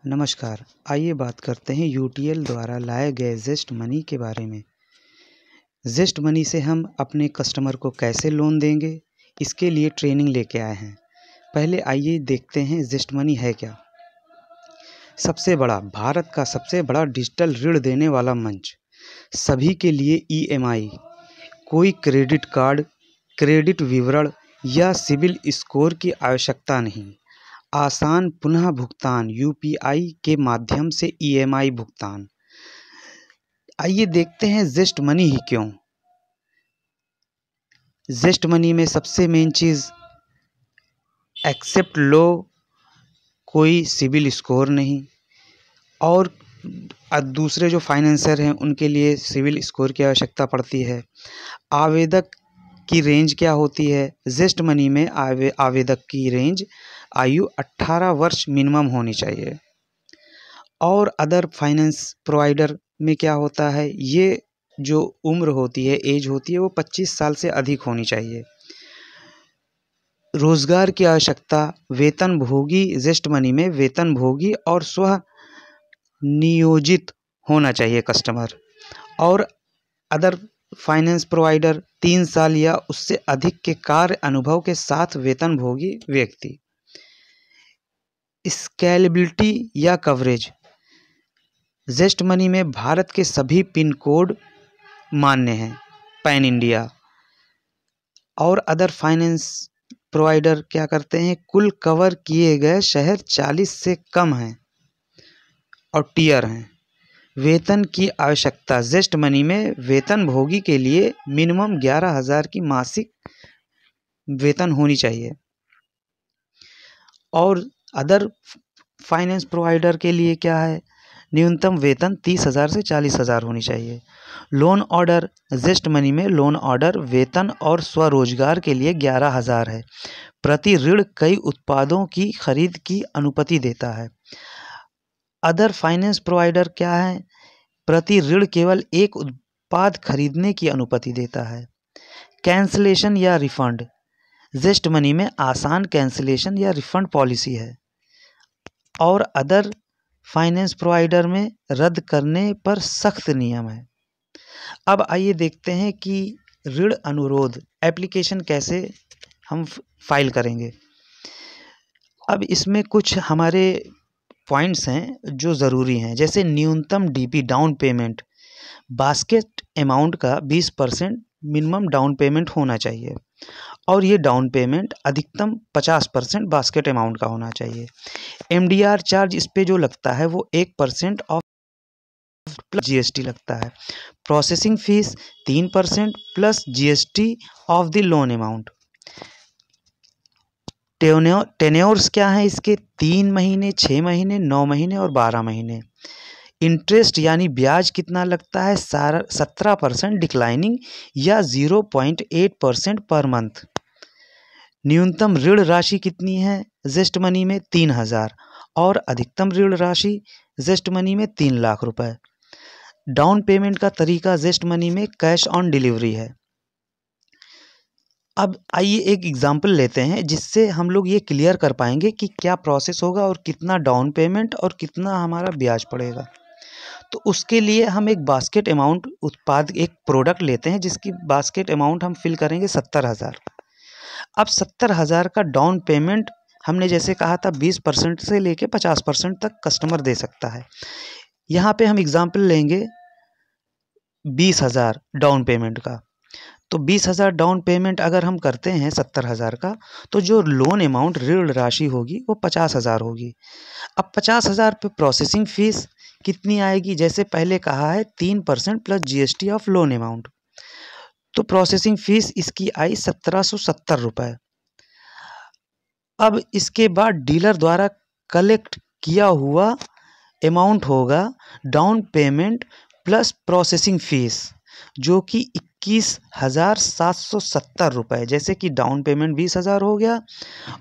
नमस्कार, आइए बात करते हैं यूटीएल द्वारा लाए गए ज़ेस्ट मनी के बारे में। ज़ेस्ट मनी से हम अपने कस्टमर को कैसे लोन देंगे, इसके लिए ट्रेनिंग लेके आए हैं। पहले आइए देखते हैं ज़ेस्ट मनी है क्या। भारत का सबसे बड़ा डिजिटल ऋण देने वाला मंच। सभी के लिए ईएमआई, कोई क्रेडिट कार्ड, क्रेडिट विवरण या सिबिल स्कोर की आवश्यकता नहीं। आसान पुनः भुगतान यूपीआई के माध्यम से ईएमआई भुगतान। आइए देखते हैं ज़ेस्ट मनी ही क्यों। ज़ेस्ट मनी में सबसे मेन चीज़ एक्सेप्ट लो, कोई सिबिल स्कोर नहीं। और दूसरे जो फाइनेंसर हैं उनके लिए सिबिल स्कोर की आवश्यकता पड़ती है। आवेदक की रेंज क्या होती है? ज़ेस्ट मनी में आवेदक की रेंज आयु 18 वर्ष मिनिमम होनी चाहिए। और अदर फाइनेंस प्रोवाइडर में क्या होता है, ये जो उम्र होती है, एज होती है, वो 25 साल से अधिक होनी चाहिए। रोजगार की आवश्यकता वेतनभोगी, ज़ेस्ट मनी में वेतनभोगी और स्व नियोजित होना चाहिए कस्टमर। और अदर फाइनेंस प्रोवाइडर 3 साल या उससे अधिक के कार्य अनुभव के साथ वेतनभोगी व्यक्ति। स्केलेबिलिटी या कवरेज, ज़ेस्ट मनी में भारत के सभी पिन कोड मान्य हैं, पैन इंडिया। और अदर फाइनेंस प्रोवाइडर क्या करते हैं, कुल कवर किए गए शहर 40 से कम हैं और टियर हैं। वेतन की आवश्यकता, ज़ेस्ट मनी में वेतनभोगी के लिए मिनिमम 11,000 की मासिक वेतन होनी चाहिए। और अदर फाइनेंस प्रोवाइडर के लिए क्या है, न्यूनतम वेतन 30,000 से 40,000 होनी चाहिए। लोन ऑर्डर, ज़ेस्ट मनी में लोन ऑर्डर वेतन और स्वरोजगार के लिए 11,000 है। प्रति ऋण कई उत्पादों की खरीद की अनुमति देता है। अदर फाइनेंस प्रोवाइडर क्या है, प्रति ऋण केवल एक उत्पाद खरीदने की अनुमति देता है। कैंसलेशन या रिफंड, ज़ेस्ट मनी में आसान कैंसलेशन या रिफंड पॉलिसी है। और अदर फाइनेंस प्रोवाइडर में रद्द करने पर सख्त नियम है। अब आइए देखते हैं कि ऋण अनुरोध एप्लीकेशन कैसे हम फाइल करेंगे। अब इसमें कुछ हमारे पॉइंट्स हैं जो ज़रूरी हैं, जैसे न्यूनतम DP down payment, basket amount का 20% मिनिमम डाउन पेमेंट होना चाहिए। और ये डाउन पेमेंट अधिकतम 50% बास्केट अमाउंट का होना चाहिए। एमडीआर चार्ज इस पे जो लगता है वो 1% ऑफ प्लस जीएसटी लगता है। Processing fees 3% plus GST of the loan amount. Tenures क्या है इसके, 3 महीने, 6 महीने, 9 महीने और 12 महीने। इंटरेस्ट यानी ब्याज कितना लगता है, 17% डिक्लाइनिंग या 0.8% पर मंथ। न्यूनतम ऋण राशि कितनी है, ज़ेस्ट मनी में 3,000 और अधिकतम ऋण राशि ज़ेस्ट मनी में 3 लाख रुपए। डाउन पेमेंट का तरीका ज़ेस्ट मनी में कैश ऑन डिलीवरी है। अब आइए एक एग्जाम्पल लेते हैं जिससे हम लोग ये क्लियर कर पाएंगे कि क्या प्रोसेस होगा और कितना डाउन पेमेंट और कितना हमारा ब्याज पड़ेगा। तो उसके लिए हम एक बास्केट अमाउंट एक प्रोडक्ट लेते हैं जिसकी बास्केट अमाउंट हम फिल करेंगे 70,000। अब 70,000 का डाउन पेमेंट हमने जैसे कहा था 20% से लेके 50% तक कस्टमर दे सकता है। यहाँ पे हम एग्जाम्पल लेंगे 20,000 डाउन पेमेंट का। तो 20,000 डाउन पेमेंट अगर हम करते हैं 70,000 का, तो जो लोन अमाउंट ऋण राशि होगी वो 50,000 होगी। अब 50,000 पे प्रोसेसिंग फीस कितनी आएगी, जैसे पहले कहा है 3% plus GST of loan amount. तो प्रोसेसिंग फीस इसकी आई 1,770 रुपये। अब इसके बाद डीलर द्वारा कलेक्ट किया हुआ अमाउंट होगा down payment plus processing fees, जो कि 21,770 रुपये। जैसे कि डाउन पेमेंट 20,000 हो गया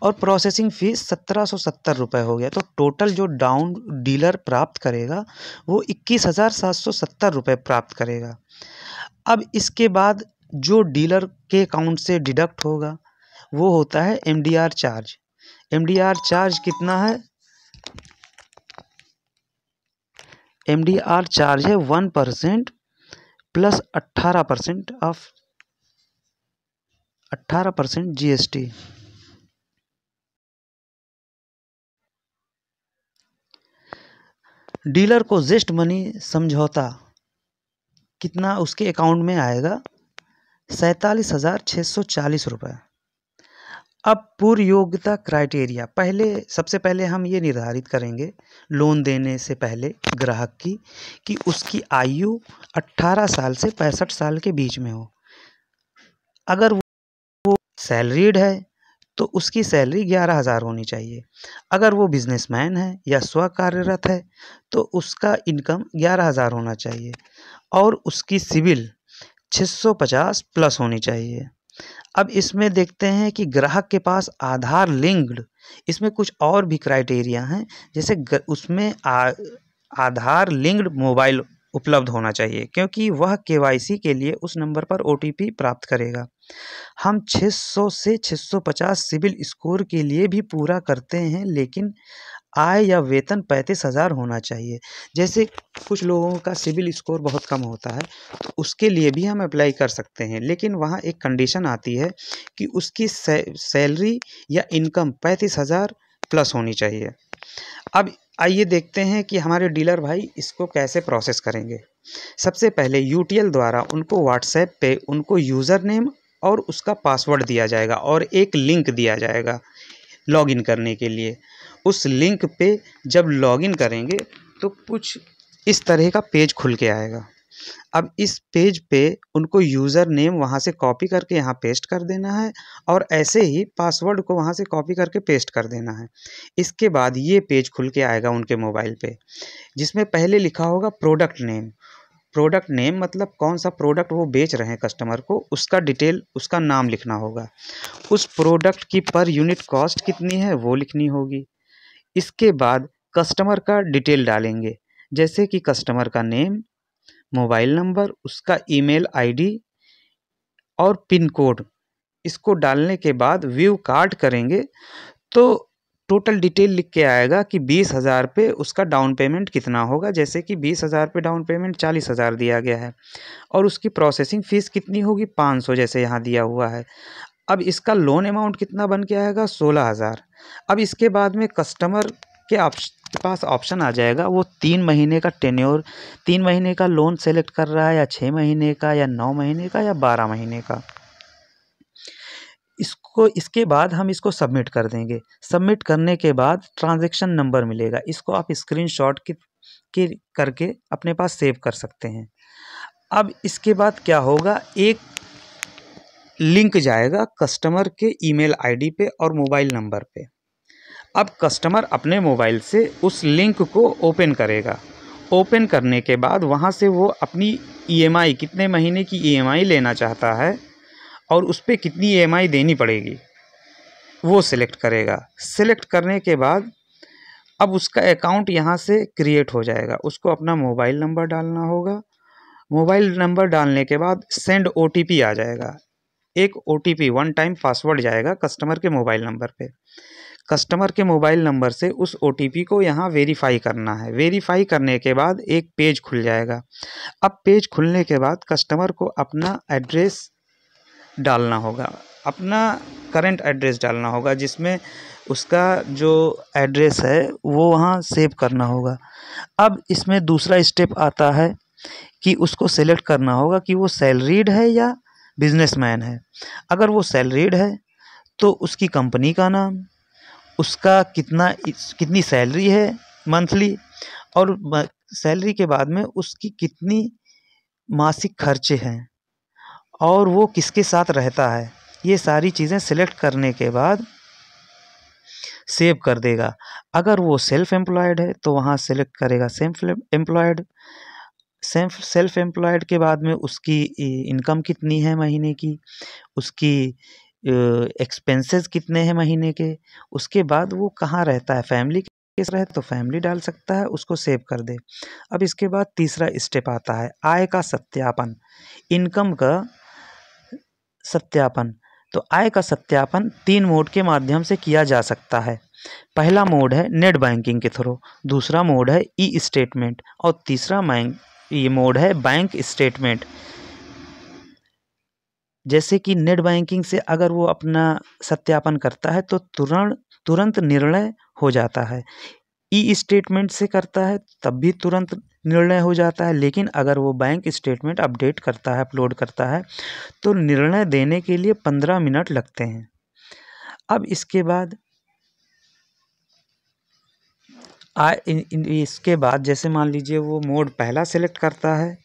और प्रोसेसिंग फीस 1,770 रुपये हो गया, तो टोटल जो डाउन डीलर प्राप्त करेगा वो 21,770 रुपये प्राप्त करेगा। अब इसके बाद जो डीलर के अकाउंट से डिडक्ट होगा वो होता है एमडीआर चार्ज। एमडीआर चार्ज कितना है, MDR चार्ज है 1% प्लस 18% GST। डीलर को जेस्ट मनी समझौता कितना उसके अकाउंट में आएगा? 47,640 रुपये। अब पूर्व योग्यता क्राइटेरिया, सबसे पहले हम ये निर्धारित करेंगे लोन देने से पहले ग्राहक की कि उसकी आयु 18 साल से 65 साल के बीच में हो। अगर वो सैलरीड है तो उसकी सैलरी 11,000 होनी चाहिए। अगर वो बिजनेसमैन है या स्व कार्यरत है तो उसका इनकम 11,000 होना चाहिए और उसकी सिविल 650 प्लस होनी चाहिए। अब इसमें देखते हैं कि ग्राहक के पास आधार लिंक्ड, इसमें कुछ और भी क्राइटेरिया हैं, जैसे उसमें आधार लिंक्ड मोबाइल उपलब्ध होना चाहिए क्योंकि वह KYC के लिए उस नंबर पर OTP प्राप्त करेगा। हम 600 से 650 सिविल स्कोर के लिए भी पूरा करते हैं, लेकिन आय या वेतन 35,000 होना चाहिए। जैसे कुछ लोगों का सिविल स्कोर बहुत कम होता है तो उसके लिए भी हम अप्लाई कर सकते हैं, लेकिन वहाँ एक कंडीशन आती है कि उसकी सैलरी या इनकम 35,000 प्लस होनी चाहिए। अब आइए देखते हैं कि हमारे डीलर भाई इसको कैसे प्रोसेस करेंगे। सबसे पहले UTL द्वारा उनको व्हाट्सएप पे उनको यूज़र नेम और उसका पासवर्ड दिया जाएगा और एक लिंक दिया जाएगा लॉगिन करने के लिए। उस लिंक पे जब लॉगिन करेंगे तो कुछ इस तरह का पेज खुल के आएगा। अब इस पेज पे उनको यूज़र नेम वहाँ से कॉपी करके यहाँ पेस्ट कर देना है और ऐसे ही पासवर्ड को वहाँ से कॉपी करके पेस्ट कर देना है। इसके बाद ये पेज खुल के आएगा उनके मोबाइल पे, जिसमें पहले लिखा होगा प्रोडक्ट नेम। प्रोडक्ट नेम मतलब कौन सा प्रोडक्ट वो बेच रहे हैं कस्टमर को, उसका डिटेल, उसका नाम लिखना होगा। उस प्रोडक्ट की पर यूनिट कॉस्ट कितनी है वो लिखनी होगी। इसके बाद कस्टमर का डिटेल डालेंगे, जैसे कि कस्टमर का नेम, मोबाइल नंबर, उसका ईमेल ID और पिन कोड। इसको डालने के बाद व्यू कार्ट करेंगे तो टोटल डिटेल लिख के आएगा कि 20,000 पे उसका डाउन पेमेंट कितना होगा। जैसे कि 20,000 पे डाउन पेमेंट 40,000 दिया गया है और उसकी प्रोसेसिंग फ़ीस कितनी होगी 500, जैसे यहाँ दिया हुआ है। अब इसका लोन अमाउंट कितना बन के आएगा 16,000। अब इसके बाद में कस्टमर के पास ऑप्शन आ जाएगा, वो 3 महीने का टेन्योर, 3 महीने का लोन सेलेक्ट कर रहा है या 6 महीने का या 9 महीने का या 12 महीने का। इसके बाद हम इसको सबमिट कर देंगे। सबमिट करने के बाद ट्रांजैक्शन नंबर मिलेगा, इसको आप स्क्रीनशॉट करके अपने पास सेव कर सकते हैं। अब इसके बाद क्या होगा, एक लिंक जाएगा कस्टमर के ईमेल ID पे और मोबाइल नंबर पे। अब कस्टमर अपने मोबाइल से उस लिंक को ओपन करेगा। ओपन करने के बाद वहाँ से वो अपनी EMI, कितने महीने की EMI लेना चाहता है और उस पर कितनी EMI देनी पड़ेगी वो सिलेक्ट करेगा। सिलेक्ट करने के बाद अब उसका अकाउंट यहाँ से क्रिएट हो जाएगा। उसको अपना मोबाइल नंबर डालना होगा। मोबाइल नंबर डालने के बाद सेंड OTP आ जाएगा। एक OTP 1 टाइम पासवर्ड जाएगा कस्टमर के मोबाइल नंबर पे। कस्टमर के मोबाइल नंबर से उस OTP को यहाँ वेरीफाई करना है। वेरीफाई करने के बाद एक पेज खुल जाएगा। अब पेज खुलने के बाद कस्टमर को अपना एड्रेस डालना होगा, अपना करंट एड्रेस डालना होगा, जिसमें उसका जो एड्रेस है वो वहाँ सेव करना होगा। अब इसमें दूसरा स्टेप आता है कि उसको सेलेक्ट करना होगा कि वो सैलरीड है या बिजनेसमैन है। अगर वो सैलरीड है तो उसकी कंपनी का नाम, उसका कितनी सैलरी है मंथली, और सैलरी के बाद में उसकी कितनी मासिक खर्चे हैं और वो किसके साथ रहता है। ये सारी चीज़ें सेलेक्ट करने के बाद सेव कर देगा। अगर वो सेल्फ एम्प्लॉयड है तो वहाँ सेलेक्ट करेगा सेल्फ एम्प्लॉयड के बाद में उसकी इनकम कितनी है महीने की, उसकी एक्सपेंसेस कितने हैं महीने के, उसके बाद वो कहाँ रहता है, फैमिली के साथ रहे तो फैमिली डाल सकता है, उसको सेव कर दे। अब इसके बाद तीसरा स्टेप आता है आय का सत्यापन, इनकम का सत्यापन। तो आय का सत्यापन 3 मोड के माध्यम से किया जा सकता है। पहला मोड है नेट बैंकिंग के थ्रू, दूसरा मोड है ई स्टेटमेंट और तीसरा ये मोड है बैंक स्टेटमेंट। जैसे कि नेट बैंकिंग से अगर वो अपना सत्यापन करता है तो तुरंत निर्णय हो जाता है। ई स्टेटमेंट से करता है तब भी तुरंत निर्णय हो जाता है, लेकिन अगर वो बैंक स्टेटमेंट अपडेट करता है, अपलोड करता है, तो निर्णय देने के लिए 15 मिनट लगते हैं। अब इसके बाद जैसे मान लीजिए वो मोड पहला सेलेक्ट करता है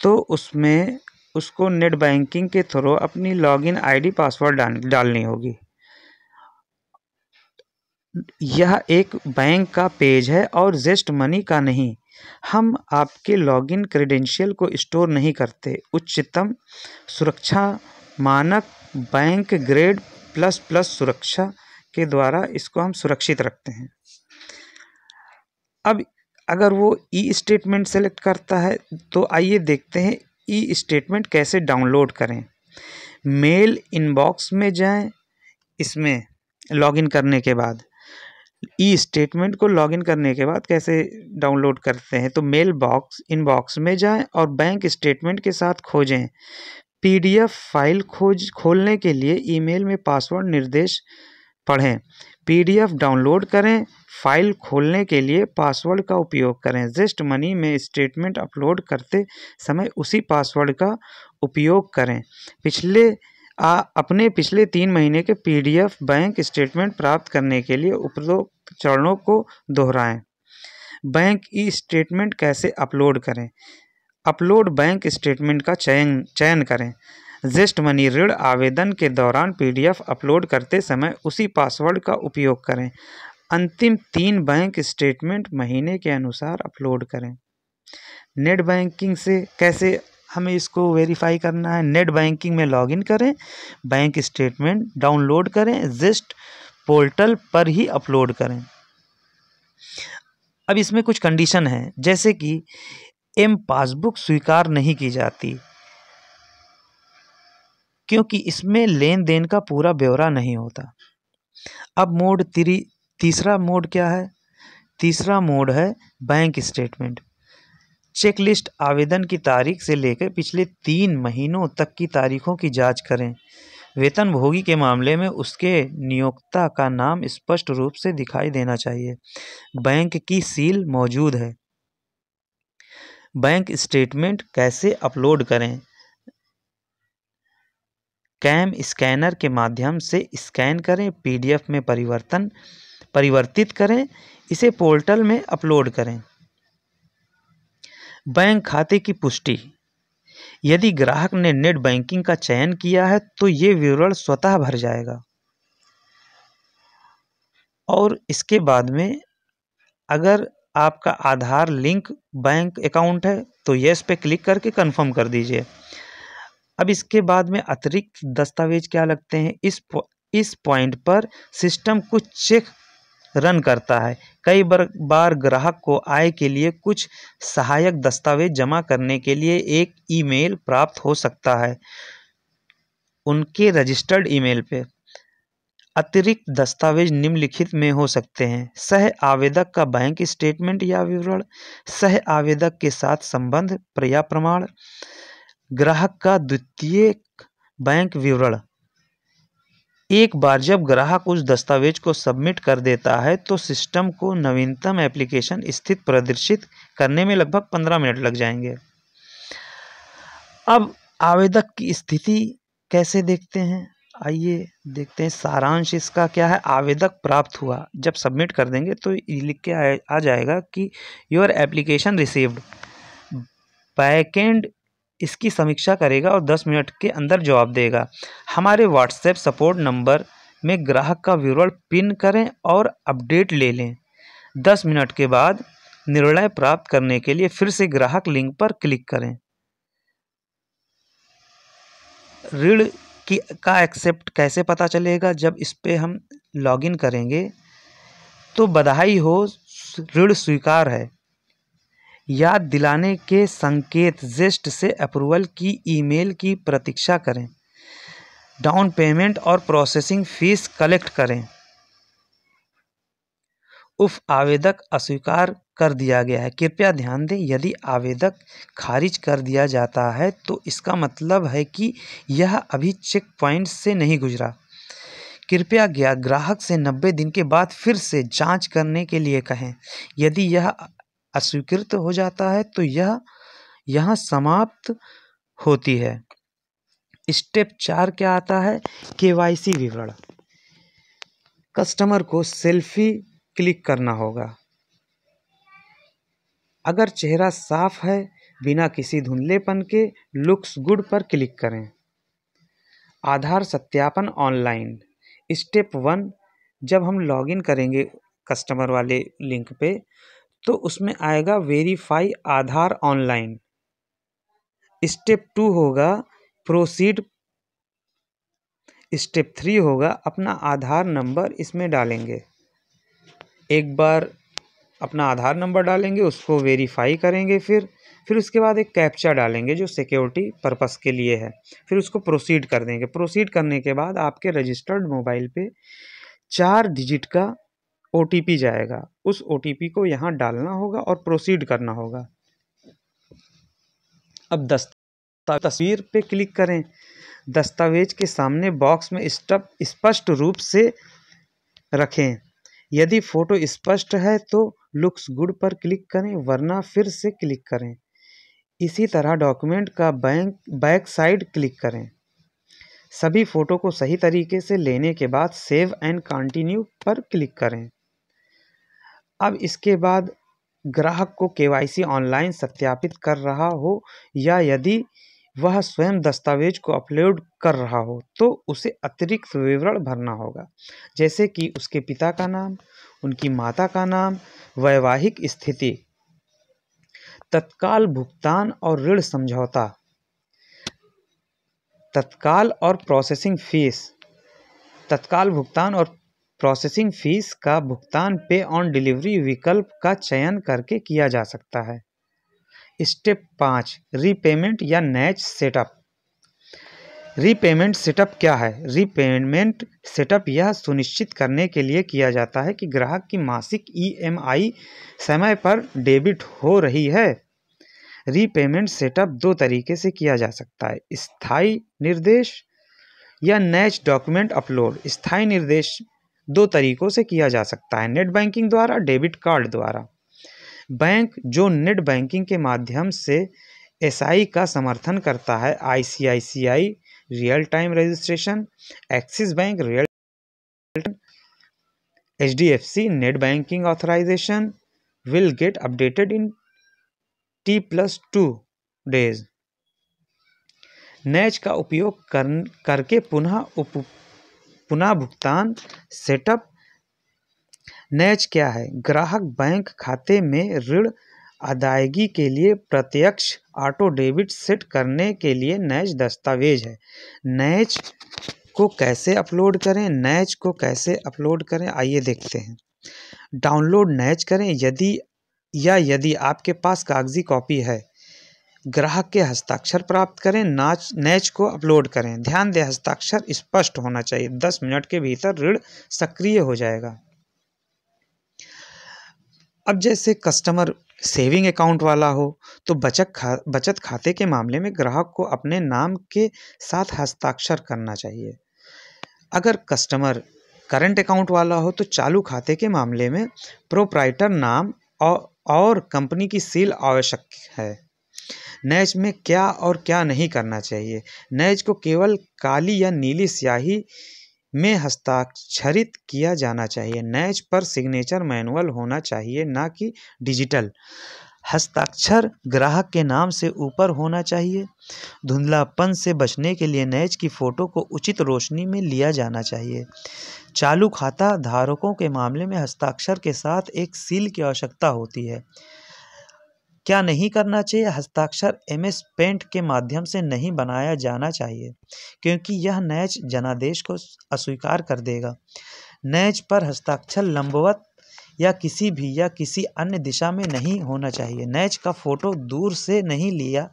तो उसमें उसको नेट बैंकिंग के थ्रू अपनी लॉगिन आईडी पासवर्ड डालनी होगी। यह एक बैंक का पेज है और जेस्ट मनी का नहीं। हम आपके लॉगिन क्रेडेंशियल को स्टोर नहीं करते। उच्चतम सुरक्षा मानक बैंक ग्रेड ++ सुरक्षा के द्वारा इसको हम सुरक्षित रखते हैं। अब अगर वो ई स्टेटमेंट सेलेक्ट करता है तो आइए देखते हैं ई स्टेटमेंट कैसे डाउनलोड करें। मेल इनबॉक्स में जाएं। इसमें लॉगिन करने के बाद ई स्टेटमेंट को लॉगिन करने के बाद कैसे डाउनलोड करते हैं, तो मेल इनबॉक्स में जाएं और बैंक स्टेटमेंट के साथ खोजें। पीडीएफ फाइल खोलने के लिए ईमेल में पासवर्ड निर्देश पढ़ें। पीडीएफ डाउनलोड करें। फाइल खोलने के लिए पासवर्ड का उपयोग करें। जेस्ट मनी में स्टेटमेंट अपलोड करते समय उसी पासवर्ड का उपयोग करें। अपने पिछले 3 महीने के पीडीएफ बैंक स्टेटमेंट प्राप्त करने के लिए उपरोक्त चरणों को दोहराएं। बैंक ई स्टेटमेंट कैसे अपलोड करें। अपलोड बैंक स्टेटमेंट का चयन करें। जेस्ट मनी ऋण आवेदन के दौरान पीडीएफ अपलोड करते समय उसी पासवर्ड का उपयोग करें। अंतिम 3 बैंक स्टेटमेंट महीने के अनुसार अपलोड करें। नेट बैंकिंग से कैसे हमें इसको वेरीफाई करना है। नेट बैंकिंग में लॉगिन करें, बैंक स्टेटमेंट डाउनलोड करें, जेस्ट पोर्टल पर ही अपलोड करें। अब इसमें कुछ कंडीशन है, जैसे कि एम पासबुक स्वीकार नहीं की जाती क्योंकि इसमें लेन देन का पूरा ब्यौरा नहीं होता। अब तीसरा मोड क्या है। तीसरा मोड है बैंक स्टेटमेंट। चेकलिस्ट आवेदन की तारीख से लेकर पिछले 3 महीनों तक की तारीखों की जांच करें। वेतनभोगी के मामले में उसके नियोक्ता का नाम स्पष्ट रूप से दिखाई देना चाहिए। बैंक की सील मौजूद है। बैंक स्टेटमेंट कैसे अपलोड करें। कैम स्कैनर के माध्यम से स्कैन करें, पीडीएफ में परिवर्तित करें, इसे पोर्टल में अपलोड करें। बैंक खाते की पुष्टि। यदि ग्राहक ने नेट बैंकिंग का चयन किया है तो ये विवरण स्वतः भर जाएगा। और इसके बाद में अगर आपका आधार लिंक बैंक अकाउंट है तो यस पे क्लिक करके कंफर्म कर दीजिए। अब इसके बाद में अतिरिक्त दस्तावेज क्या लगते हैं। इस पॉइंट पर सिस्टम कुछ चेक रन करता है। कई बार ग्राहक को आय के लिए कुछ सहायक दस्तावेज जमा करने के लिए एक ईमेल प्राप्त हो सकता है उनके रजिस्टर्ड ईमेल पे। अतिरिक्त दस्तावेज निम्नलिखित में हो सकते हैं। सह आवेदक का बैंक स्टेटमेंट या विवरण, सह आवेदक के साथ संबंध या प्रमाण, ग्राहक का द्वितीयक बैंक विवरण। एक बार जब ग्राहक उस दस्तावेज को सबमिट कर देता है तो सिस्टम को नवीनतम एप्लीकेशन स्थिति प्रदर्शित करने में लगभग 15 मिनट लग जाएंगे। अब आवेदक की स्थिति कैसे देखते हैं, आइए देखते हैं। सारांश इसका क्या है। आवेदक प्राप्त हुआ, जब सबमिट कर देंगे तो लिख के आ जाएगा कि योर एप्लीकेशन रिसीव्ड। बैकएंड इसकी समीक्षा करेगा और 10 मिनट के अंदर जवाब देगा। हमारे व्हाट्सएप सपोर्ट नंबर में ग्राहक का विवरण पिन करें और अपडेट ले लें। 10 मिनट के बाद निर्णय प्राप्त करने के लिए फिर से ग्राहक लिंक पर क्लिक करें। ऋण का एक्सेप्ट कैसे पता चलेगा। जब इस पे हम लॉगिन करेंगे तो बधाई हो, ऋण स्वीकार है, याद दिलाने के संकेत जेस्ट से अप्रूवल की ईमेल की प्रतीक्षा करें। डाउन पेमेंट और प्रोसेसिंग फीस कलेक्ट करें। उफ, आवेदक अस्वीकार कर दिया गया है। कृपया ध्यान दें, यदि आवेदक खारिज कर दिया जाता है तो इसका मतलब है कि यह अभी चेक पॉइंट से नहीं गुजरा। कृपया ग्राहक से 90 दिन के बाद फिर से जांच करने के लिए कहें। यदि यह अस्वीकृत हो जाता है तो यह यहाँ समाप्त होती है। स्टेप 4 क्या आता है? केवाईसी विवरण। कस्टमर को सेल्फी क्लिक करना होगा। अगर चेहरा साफ है, बिना किसी धुंधलेपन के, लुक्स गुड पर क्लिक करें। आधार सत्यापन ऑनलाइन। स्टेप 1, जब हम लॉगिन करेंगे कस्टमर वाले लिंक पे तो उसमें आएगा वेरीफाई आधार ऑनलाइन। स्टेप 2 होगा प्रोसीड। स्टेप 3 होगा अपना आधार नंबर इसमें डालेंगे। एक बार अपना आधार नंबर डालेंगे, उसको वेरीफाई करेंगे, फिर उसके बाद एक कैप्चा डालेंगे जो सिक्योरिटी पर्पस के लिए है, फिर उसको प्रोसीड कर देंगे। प्रोसीड करने के बाद आपके रजिस्टर्ड मोबाइल पे 4 डिजिट का OTP जाएगा। उस OTP को यहाँ डालना होगा और प्रोसीड करना होगा। अब तस्वीर पे क्लिक करें। दस्तावेज के सामने बॉक्स में स्पष्ट रूप से रखें। यदि फोटो स्पष्ट है तो लुक्स गुड पर क्लिक करें, वरना फिर से क्लिक करें। इसी तरह डॉक्यूमेंट का बैक साइड क्लिक करें। सभी फोटो को सही तरीके से लेने के बाद सेव एंड कंटिन्यू पर क्लिक करें। अब इसके बाद ग्राहक को KYC ऑनलाइन सत्यापित कर रहा हो या यदि वह स्वयं दस्तावेज को अपलोड कर रहा हो तो उसे अतिरिक्त विवरण भरना होगा, जैसे कि उसके पिता का नाम, उनकी माता का नाम, वैवाहिक स्थिति, तत्काल भुगतान और ऋण समझौता, तत्काल भुगतान और प्रोसेसिंग फीस का भुगतान पे ऑन डिलीवरी विकल्प का चयन करके किया जा सकता है। स्टेप 5, रीपेमेंट या नैच सेटअप। रीपेमेंट सेटअप क्या है? रीपेमेंट सेटअप यह सुनिश्चित करने के लिए किया जाता है कि ग्राहक की मासिक EMI समय पर डेबिट हो रही है। रीपेमेंट सेटअप 2 तरीके से किया जा सकता है, स्थायी निर्देश या नैच डॉक्यूमेंट अपलोड। स्थायी निर्देश 2 तरीकों से किया जा सकता है, नेट बैंकिंग द्वारा, डेबिट कार्ड द्वारा। बैंक जो नेट बैंकिंग के माध्यम से SI का समर्थन करता है, ICICI real time registration, Axis bank real time, HDFC net banking authorization will get updated in T+2 days. NACH का उपयोग करके पुनः भुगतान सेटअप। नैच क्या है? ग्राहक बैंक खाते में ऋण अदायगी के लिए प्रत्यक्ष ऑटो डेबिट सेट करने के लिए नैच दस्तावेज है। नैच को कैसे अपलोड करें? आइए देखते हैं। डाउनलोड नैच करें यदि आपके पास कागजी कॉपी है। ग्राहक के हस्ताक्षर प्राप्त करें, नैच को अपलोड करें। ध्यान दें, हस्ताक्षर स्पष्ट होना चाहिए। 10 मिनट के भीतर ऋण सक्रिय हो जाएगा। अब जैसे कस्टमर सेविंग अकाउंट वाला हो तो बचत खाते के मामले में ग्राहक को अपने नाम के साथ हस्ताक्षर करना चाहिए। अगर कस्टमर करंट अकाउंट वाला हो तो चालू खाते के मामले में प्रोप्राइटर नाम और कंपनी की सील आवश्यक है। नैच में क्या और क्या नहीं करना चाहिए? नैच को केवल काली या नीली स्याही में हस्ताक्षरित किया जाना चाहिए। नैच पर सिग्नेचर मैनुअल होना चाहिए, ना कि डिजिटल। हस्ताक्षर ग्राहक के नाम से ऊपर होना चाहिए। धुंधलापन से बचने के लिए नैच की फ़ोटो को उचित रोशनी में लिया जाना चाहिए। चालू खाता धारकों के मामले में हस्ताक्षर के साथ एक सील की आवश्यकता होती है। क्या नहीं करना चाहिए? हस्ताक्षर MS पेंट के माध्यम से नहीं बनाया जाना चाहिए, क्योंकि यह नैच जनादेश को अस्वीकार कर देगा। नैच पर हस्ताक्षर लंबवत या किसी अन्य दिशा में नहीं होना चाहिए। नैच का फोटो दूर से नहीं लिया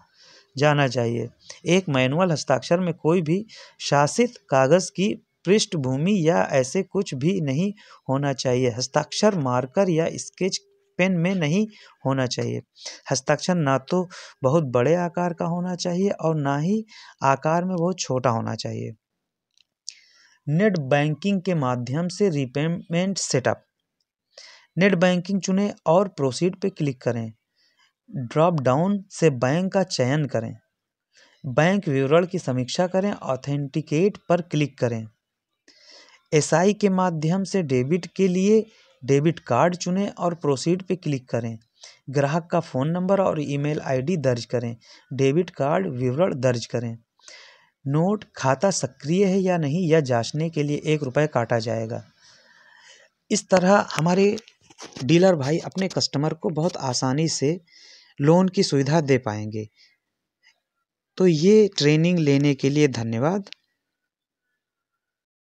जाना चाहिए। एक मैनुअल हस्ताक्षर में कोई भी शासित कागज़ की पृष्ठभूमि या ऐसे कुछ भी नहीं होना चाहिए। हस्ताक्षर मार्कर या स्केच पेन में नहीं होना चाहिए। हस्ताक्षर ना तो बहुत बड़े आकार का होना चाहिए और ना ही आकार में बहुत छोटा होना चाहिए। नेट बैंकिंग के माध्यम से रीपेमेंट सेटअप। नेट बैंकिंग चुनें और प्रोसीड पे क्लिक करें। ड्रॉप डाउन से बैंक का चयन करें। बैंक विवरण की समीक्षा करें। ऑथेंटिकेट पर क्लिक करें। एसआई के माध्यम से डेबिट के लिए डेबिट कार्ड चुनें और प्रोसीड पे क्लिक करें। ग्राहक का फ़ोन नंबर और ईमेल आईडी दर्ज करें। डेबिट कार्ड विवरण दर्ज करें। नोट खाता सक्रिय है या नहीं यह जांचने के लिए ₹1 काटा जाएगा। इस तरह हमारे डीलर भाई अपने कस्टमर को बहुत आसानी से लोन की सुविधा दे पाएंगे। तो ये ट्रेनिंग लेने के लिए धन्यवाद।